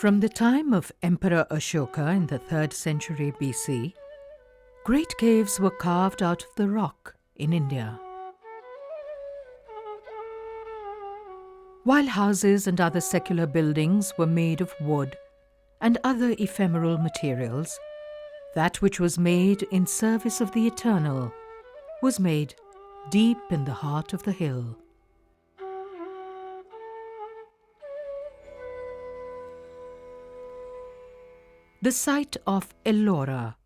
From the time of Emperor Ashoka in the 3rd century BC, great caves were carved out of the rock in India. While houses and other secular buildings were made of wood and other ephemeral materials, that which was made in service of the eternal was made deep in the heart of the hill. The site of Ellora,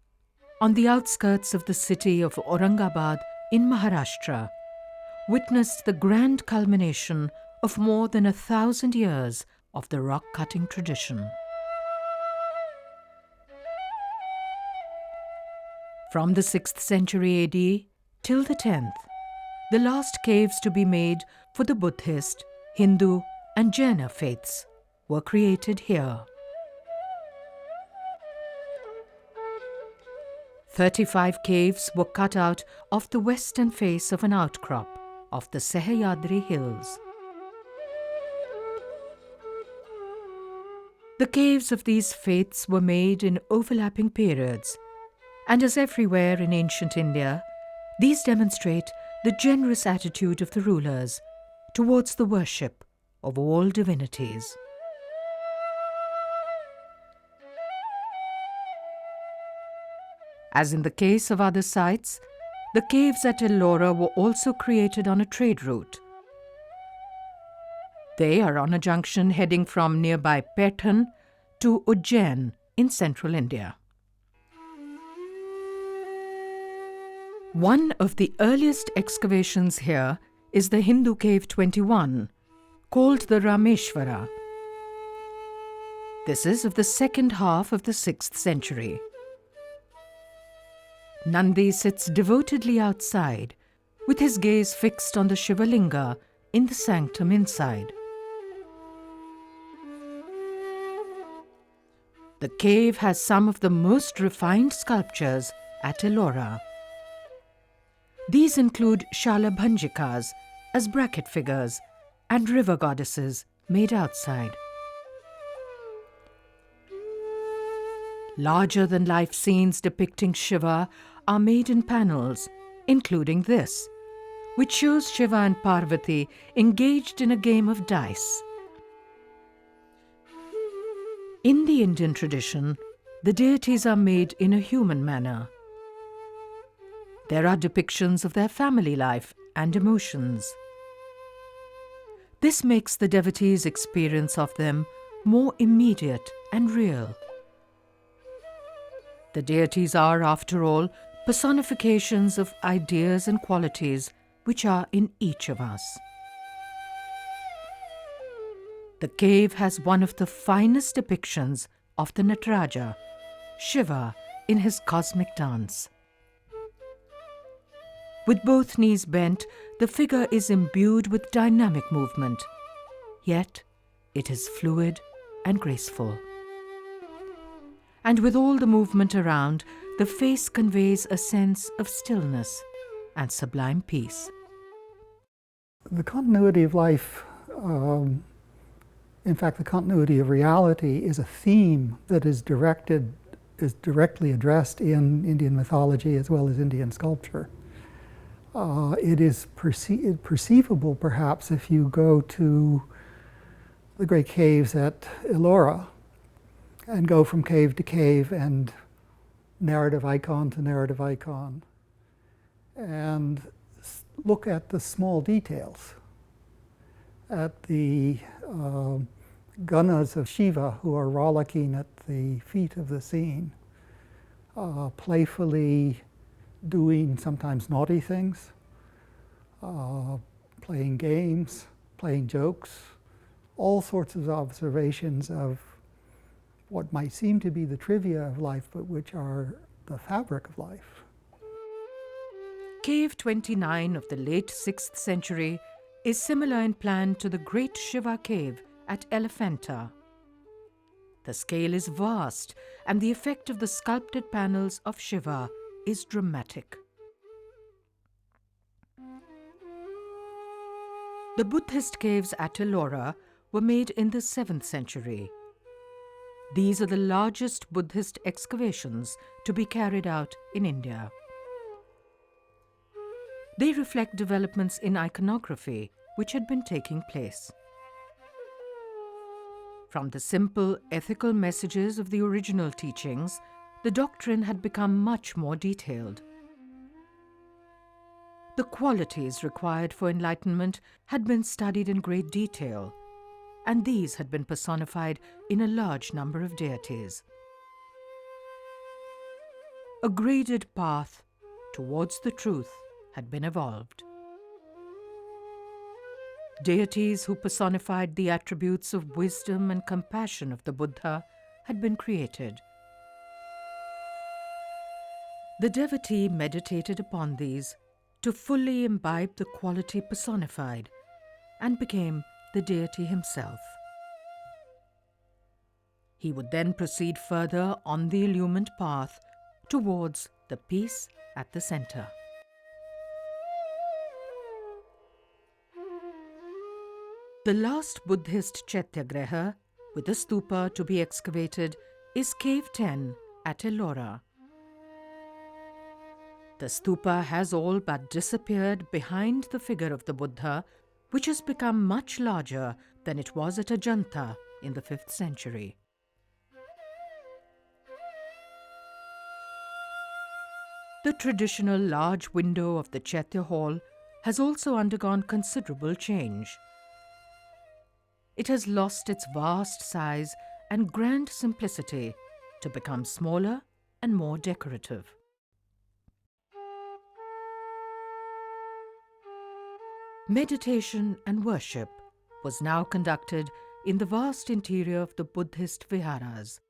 on the outskirts of the city of Aurangabad in Maharashtra, witnessed the grand culmination of more than 1,000 years of the rock-cutting tradition. From the 6th century AD till the 10th, the last caves to be made for the Buddhist, Hindu and Jaina faiths were created here. 35 caves were cut out of the western face of an outcrop of the Sahyadri hills. The caves of these faiths were made in overlapping periods, and as everywhere in ancient India, these demonstrate the generous attitude of the rulers towards the worship of all divinities. As in the case of other sites, the caves at Ellora were also created on a trade route. They are on a junction heading from nearby Paitan to Ujjain in central India. One of the earliest excavations here is the Hindu Cave 21, called the Rameshwara. This is of the second half of the 6th century. Nandi sits devotedly outside, with his gaze fixed on the Shivalinga in the sanctum inside. The cave has some of the most refined sculptures at Ellora. These include Shalabhanjikas as bracket figures and river goddesses made outside. Larger-than-life scenes depicting Shiva are made in panels, including this, which shows Shiva and Parvati engaged in a game of dice. In the Indian tradition, the deities are made in a human manner. There are depictions of their family life and emotions. This makes the devotee's experience of them more immediate and real. The deities are, after all, personifications of ideas and qualities which are in each of us. The cave has one of the finest depictions of the Nataraja, Shiva, in his cosmic dance. With both knees bent, the figure is imbued with dynamic movement, yet it is fluid and graceful. And with all the movement around, the face conveys a sense of stillness and sublime peace. The continuity of life, in fact, the continuity of reality is a theme that is directly addressed in Indian mythology as well as Indian sculpture. It is perceivable, perhaps, if you go to the great caves at Ellora and go from cave to cave and narrative icon to narrative icon and look at the small details, at the ganas of Shiva who are rollicking at the feet of the scene, playfully doing sometimes naughty things, playing games, playing jokes, all sorts of observations of what might seem to be the trivia of life, but which are the fabric of life. Cave 29 of the late 6th century is similar in plan to the great Shiva cave at Elephanta. The scale is vast, and the effect of the sculpted panels of Shiva is dramatic. The Buddhist caves at Ellora were made in the 7th century. These are the largest Buddhist excavations to be carried out in India. They reflect developments in iconography which had been taking place. From the simple ethical messages of the original teachings, the doctrine had become much more detailed. The qualities required for enlightenment had been studied in great detail, and these had been personified in a large number of deities. A graded path towards the truth had been evolved. Deities who personified the attributes of wisdom and compassion of the Buddha had been created. The devotee meditated upon these to fully imbibe the quality personified and became the deity himself. He would then proceed further on the illumined path towards the peace at the center. The last Buddhist Chetyagraha, with a stupa to be excavated, is Cave 10 at Ellora. The stupa has all but disappeared behind the figure of the Buddha, which has become much larger than it was at Ajanta in the 5th century. The traditional large window of the Chaitya Hall has also undergone considerable change. It has lost its vast size and grand simplicity to become smaller and more decorative. Meditation and worship was now conducted in the vast interior of the Buddhist viharas.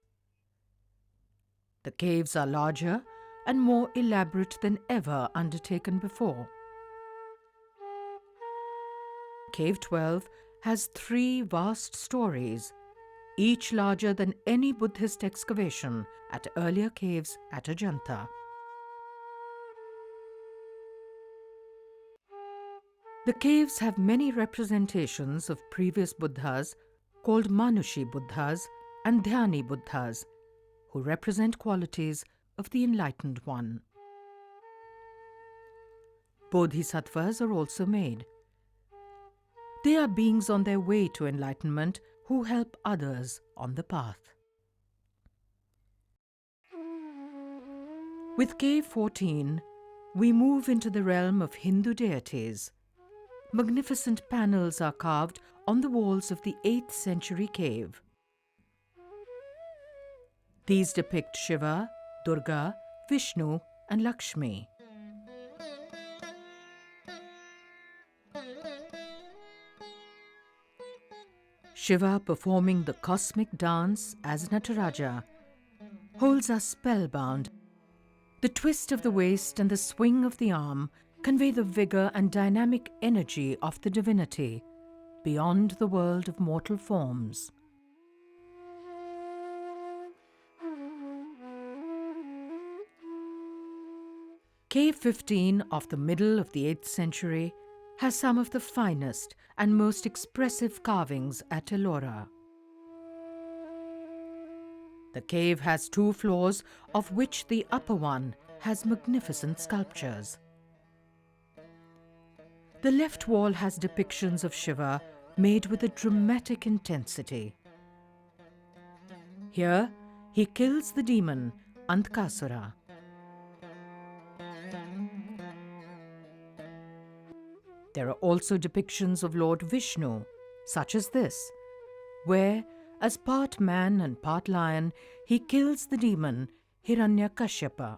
The caves are larger and more elaborate than ever undertaken before. Cave 12 has 3 vast stories, each larger than any Buddhist excavation at earlier caves at Ajanta. The caves have many representations of previous Buddhas called Manushi Buddhas and Dhyani Buddhas, who represent qualities of the Enlightened One. Bodhisattvas are also made. They are beings on their way to enlightenment who help others on the path. With Cave 14, we move into the realm of Hindu deities. Magnificent panels are carved on the walls of the 8th century cave. These depict Shiva, Durga, Vishnu, and Lakshmi. Shiva, performing the cosmic dance as Nataraja, holds us spellbound. The twist of the waist and the swing of the arm convey the vigor and dynamic energy of the divinity beyond the world of mortal forms. Cave 15 of the middle of the 8th century has some of the finest and most expressive carvings at Ellora. The cave has 2 floors, of which the upper one has magnificent sculptures. The left wall has depictions of Shiva made with a dramatic intensity. Here, he kills the demon Andkasura. There are also depictions of Lord Vishnu, such as this, where, as part man and part lion, he kills the demon Hiranyakashyapa.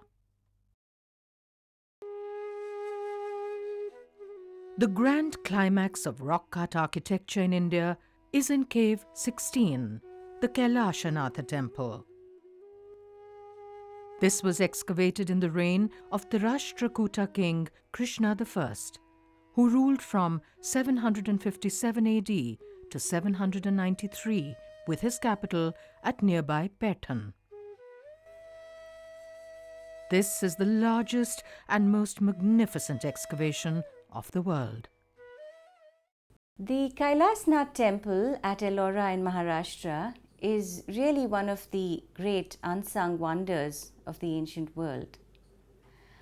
The grand climax of rock-cut architecture in India is in Cave 16, the Kailasana Temple. This was excavated in the reign of the Rashtrakuta king Krishna I, who ruled from 757 AD to 793 with his capital at nearby Paitan. This is the largest and most magnificent excavation of the world. The Kailasana Temple at Ellora in Maharashtra is really one of the great unsung wonders of the ancient world.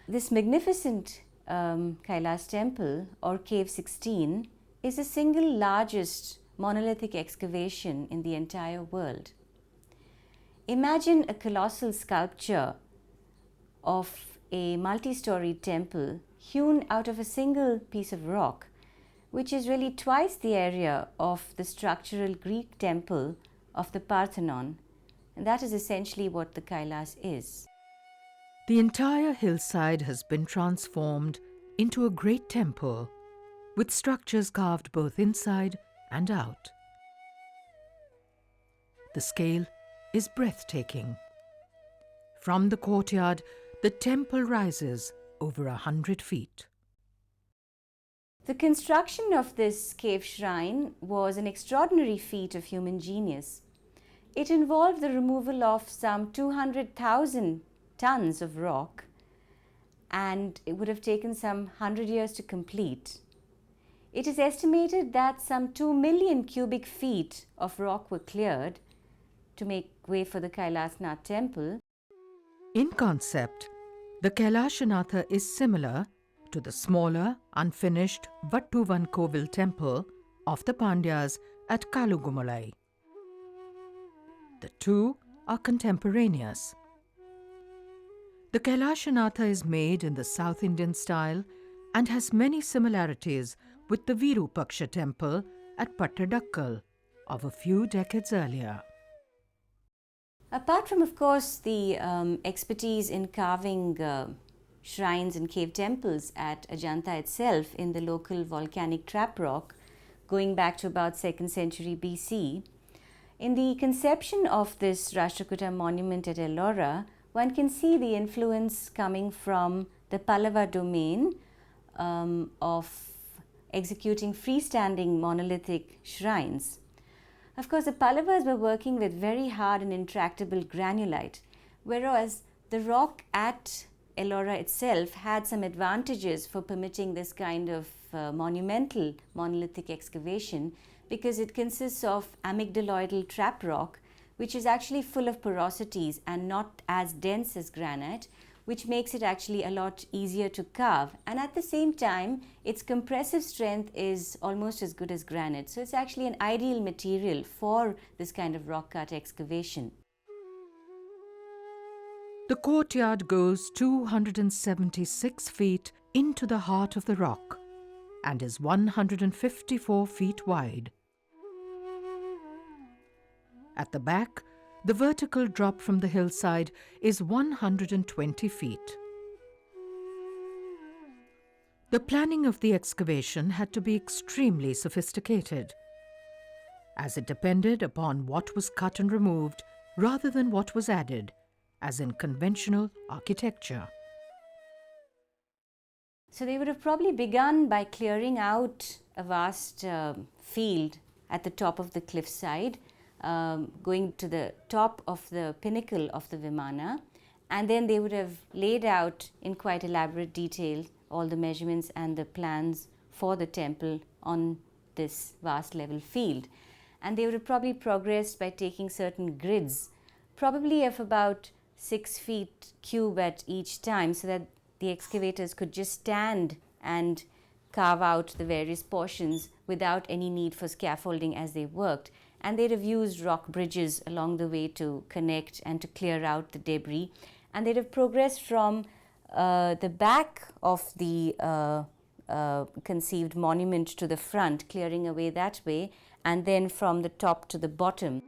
This magnificent Kailas Temple, or Cave 16, is the single largest monolithic excavation in the entire world. Imagine a colossal sculpture of a multi-storied temple hewn out of a single piece of rock, which is really twice the area of the structural Greek temple of the Parthenon. And that is essentially what the Kailas is. The entire hillside has been transformed into a great temple, with structures carved both inside and out. The scale is breathtaking. From the courtyard, the temple rises over 100 feet. The construction of this cave shrine was an extraordinary feat of human genius. It involved the removal of some 200,000 tons of rock, and it would have taken some 100 years to complete. It is estimated that some 2 million cubic feet of rock were cleared to make way for the Kailasana Temple. In concept, the Kailashanatha is similar to the smaller, unfinished Vattuvan Kovil temple of the Pandyas at Kalugumalai. The two are contemporaneous. The Kailashanatha is made in the South Indian style and has many similarities with the Virupaksha temple at Pattadakkal of a few decades earlier. Apart from, of course, the expertise in carving shrines and cave temples at Ajanta itself in the local volcanic trap rock, going back to about 2nd century BC, in the conception of this Rashtrakuta monument at Ellora, one can see the influence coming from the Pallava domain of executing freestanding monolithic shrines. Of course, the Pallavas were working with very hard and intractable granulite, whereas the rock at Ellora itself had some advantages for permitting this kind of monumental monolithic excavation, because it consists of amygdaloidal trap rock, which is actually full of porosities and not as dense as granite, which makes it actually a lot easier to carve. And at the same time, its compressive strength is almost as good as granite. So it's actually an ideal material for this kind of rock cut excavation. The courtyard goes 276 feet into the heart of the rock and is 154 feet wide. At the back, the vertical drop from the hillside is 120 feet. The planning of the excavation had to be extremely sophisticated, as it depended upon what was cut and removed rather than what was added, as in conventional architecture. So they would have probably begun by clearing out a vast field at the top of the cliffside, going to the top of the pinnacle of the Vimana, and then they would have laid out in quite elaborate detail all the measurements and the plans for the temple on this vast level field. And they would have probably progressed by taking certain grids, probably of about 6 feet cube at each time, so that the excavators could just stand and carve out the various portions without any need for scaffolding as they worked. And they'd have used rock bridges along the way to connect and to clear out the debris. And they'd have progressed from the back of the conceived monument to the front, clearing away that way, and then from the top to the bottom.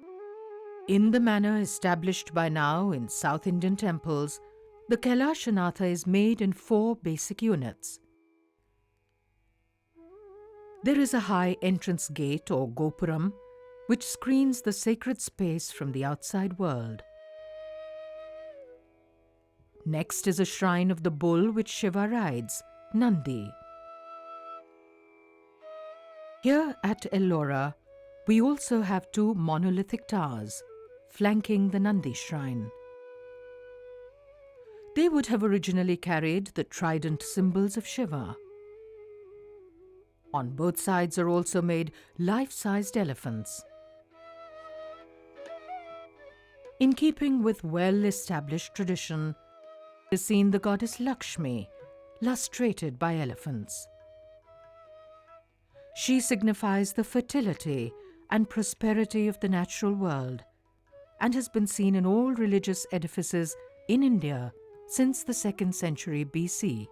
In the manner established by now in South Indian temples, the Kailashanatha is made in 4 basic units. There is a high entrance gate or gopuram, which screens the sacred space from the outside world. Next is a shrine of the bull which Shiva rides, Nandi. Here at Ellora, we also have 2 monolithic towers flanking the Nandi shrine. They would have originally carried the trident symbols of Shiva. On both sides are also made life-sized elephants. In keeping with well-established tradition, is seen the goddess Lakshmi, lustrated by elephants. She signifies the fertility and prosperity of the natural world and has been seen in all religious edifices in India since the 2nd century BC.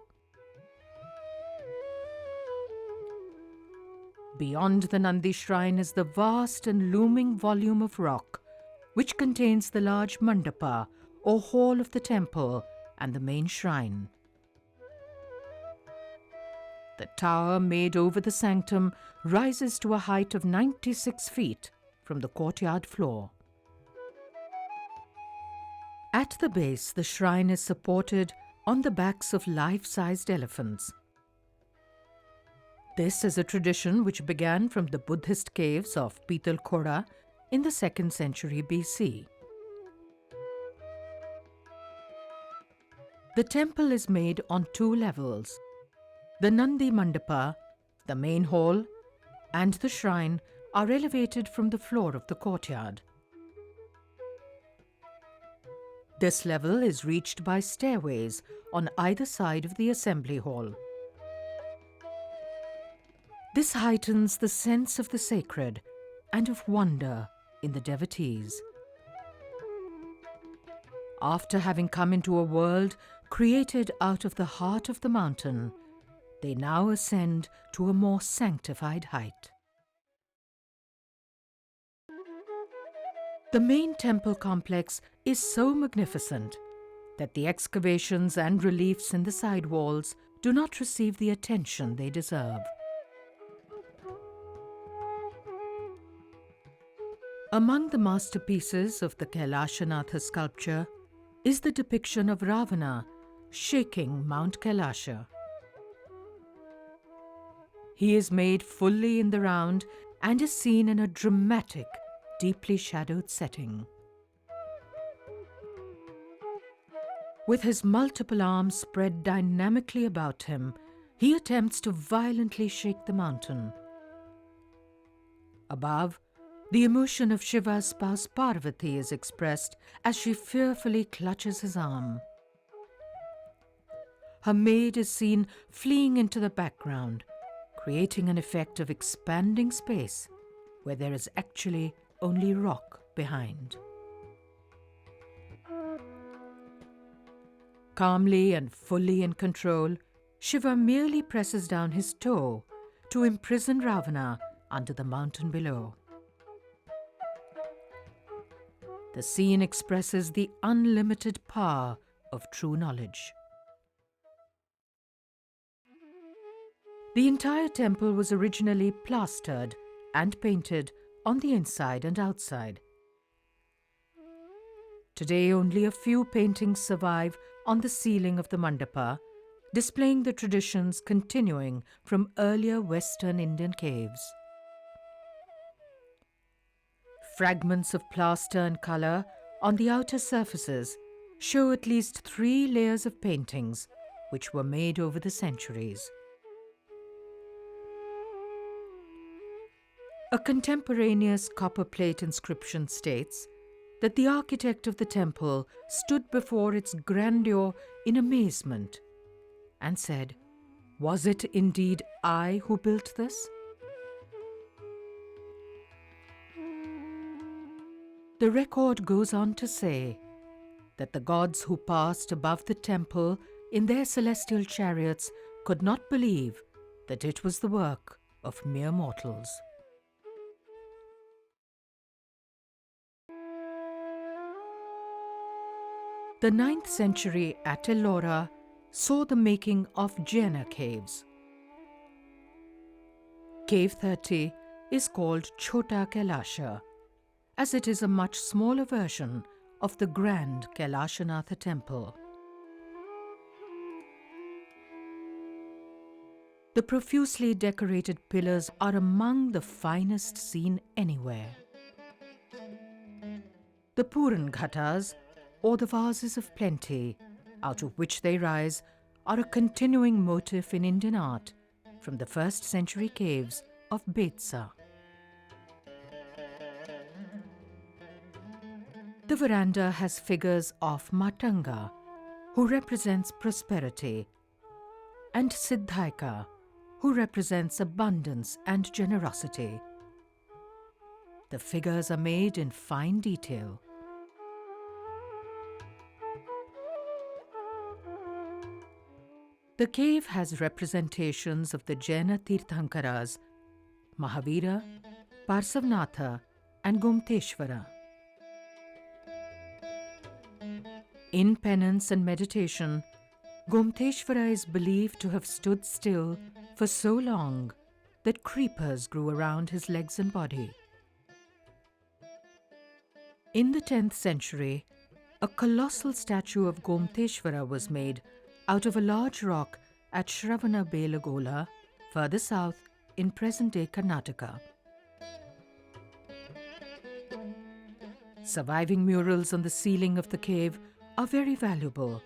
Beyond the Nandi shrine is the vast and looming volume of rock, which contains the large mandapa or hall of the temple and the main shrine. The tower made over the sanctum rises to a height of 96 feet from the courtyard floor. At the base, the shrine is supported on the backs of life-sized elephants. This is a tradition which began from the Buddhist caves of Pitalkhora in the 2nd century BC. The temple is made on 2 levels. The Nandi Mandapa, the main hall, and the shrine are elevated from the floor of the courtyard. This level is reached by stairways on either side of the assembly hall. This heightens the sense of the sacred and of wonder in the devotees. After having come into a world created out of the heart of the mountain, they now ascend to a more sanctified height. The main temple complex is so magnificent that the excavations and reliefs in the side walls do not receive the attention they deserve. Among the masterpieces of the Kailasana sculpture is the depiction of Ravana shaking Mount Kailasha. He is made fully in the round and is seen in a dramatic, deeply shadowed setting. With his multiple arms spread dynamically about him, he attempts to violently shake the mountain. Above, the emotion of Shiva's spouse Parvati is expressed as she fearfully clutches his arm. Her maid is seen fleeing into the background, creating an effect of expanding space where there is actually only rock behind. Calmly and fully in control, Shiva merely presses down his toe to imprison Ravana under the mountain below. The scene expresses the unlimited power of true knowledge. The entire temple was originally plastered and painted on the inside and outside. Today, only a few paintings survive on the ceiling of the mandapa, displaying the traditions continuing from earlier Western Indian caves. Fragments of plaster and colour on the outer surfaces show at least 3 layers of paintings which were made over the centuries. A contemporaneous copper plate inscription states that the architect of the temple stood before its grandeur in amazement and said, "Was it indeed I who built this?" The record goes on to say that the gods who passed above the temple in their celestial chariots could not believe that it was the work of mere mortals. The 9th century at Ellora saw the making of Jaina caves. Cave 30 is called Chota Kailasha, as it is a much smaller version of the grand Kailasana Temple. The profusely decorated pillars are among the finest seen anywhere. The Puran Ghatas, or the vases of plenty, out of which they rise, are a continuing motif in Indian art from the 1st century caves of Betsa. The veranda has figures of Matanga, who represents prosperity, and Siddhaika, who represents abundance and generosity. The figures are made in fine detail. The cave has representations of the Jaina Tirthankaras, Mahavira, Parsavnatha, and Gomteshwara. In penance and meditation, Gomteshwara is believed to have stood still for so long that creepers grew around his legs and body. In the 10th century, a colossal statue of Gomteshwara was made out of a large rock at Shravanabelagola, further south in present-day Karnataka. Surviving murals on the ceiling of the cave are very valuable,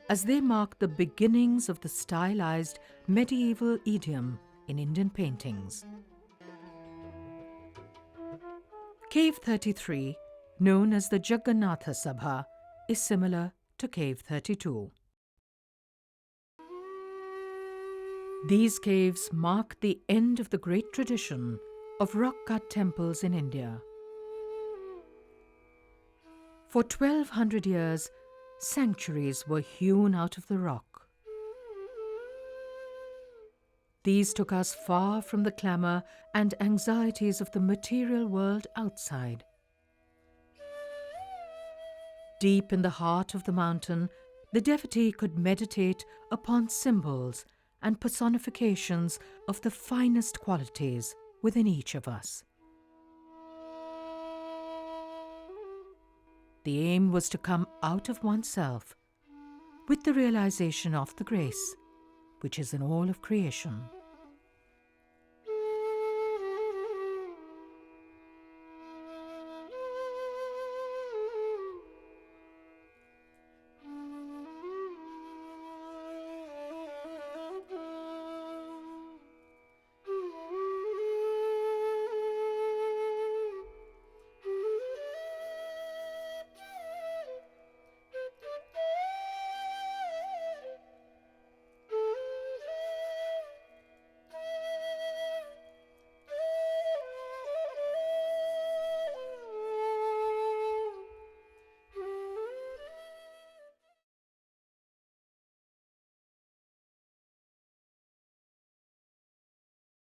as they mark the beginnings of the stylized medieval idiom in Indian paintings. Cave 33, known as the Jagannatha Sabha, is similar to Cave 32. These caves mark the end of the great tradition of rock-cut temples in India. For 1200 years, sanctuaries were hewn out of the rock. These took us far from the clamour and anxieties of the material world outside. Deep in the heart of the mountain, the devotee could meditate upon symbols and personifications of the finest qualities within each of us. The aim was to come out of oneself with the realization of the grace which is in all of creation.